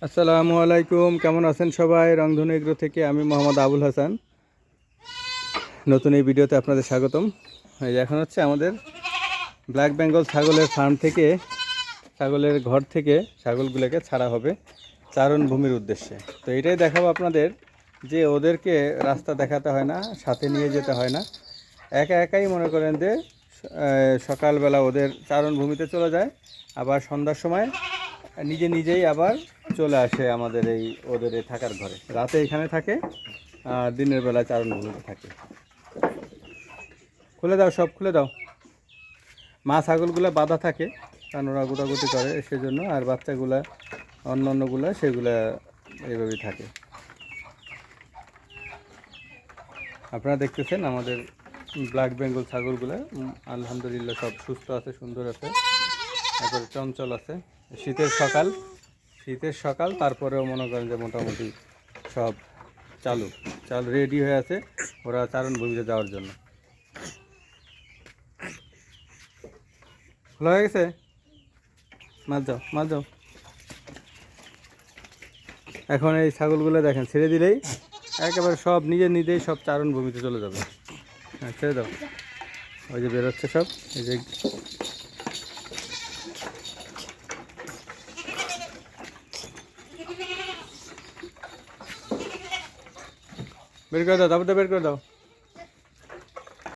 আসসালামু আলাইকুম, কেমন আছেন সবাই? রংধনু এগ্রো থেকে আমি মোহাম্মদ আবুল হাসান। নতুন এই ভিডিওতে আপনাদের স্বাগতম। এই যে এখন হচ্ছে আমাদের ব্ল্যাক বেঙ্গল ছাগলের ফার্ম থেকে, ছাগলের ঘর থেকে ছাগলগুলোকে ছাড়া হবে চারণ ভূমির উদ্দেশ্যে। তো এটাই দেখাবো আপনাদের যে ওদেরকে রাস্তা দেখাতে হয় না, সাথে নিয়ে যেতে হয় না, একা একাই মনে করেন যে সকালবেলা ওদের চারণ ভূমিতে চলে যায়, আবার সন্ধ্যার সময় নিজে নিজেই আবার চলে আসে আমাদের এই ওদের এই থাকার ঘরে। রাতে এখানে থাকে আর দিনের বেলা চারণভূমিতে থাকে। খুলে দাও, সব খুলে দাও। মা ছাগলগুলো বাঁধা থাকে কারণ ওরা গোটাগুটি করে সেজন্য, আর বাচ্চাগুলা অন্যান্যগুলা সেগুলা এইভাবেই থাকে। আপনারা দেখতেছেন আমাদের ব্ল্যাক বেঙ্গল ছাগলগুলো আলহামদুলিল্লাহ সব সুস্থ আছে, সুন্দর আছে, তারপরে চঞ্চল আছে। শীতের সকাল তারপরেও মনে করেন যে মোটামুটি সব চাল রেডি হয়ে আছে ওরা চারণভূমিতে যাওয়ার জন্য। খোলা হয়ে গেছে, মাছ যাও। এখন এই ছাগলগুলো দেখেন ছেড়ে দিলেই একেবারে সব নিজেই সব চারণভূমিতে চলে যাবে। হ্যাঁ, ছেড়ে দাও। ওই যে বেরোচ্ছে সব, এই যে বের করে দাও, তারপর বের করে দাও।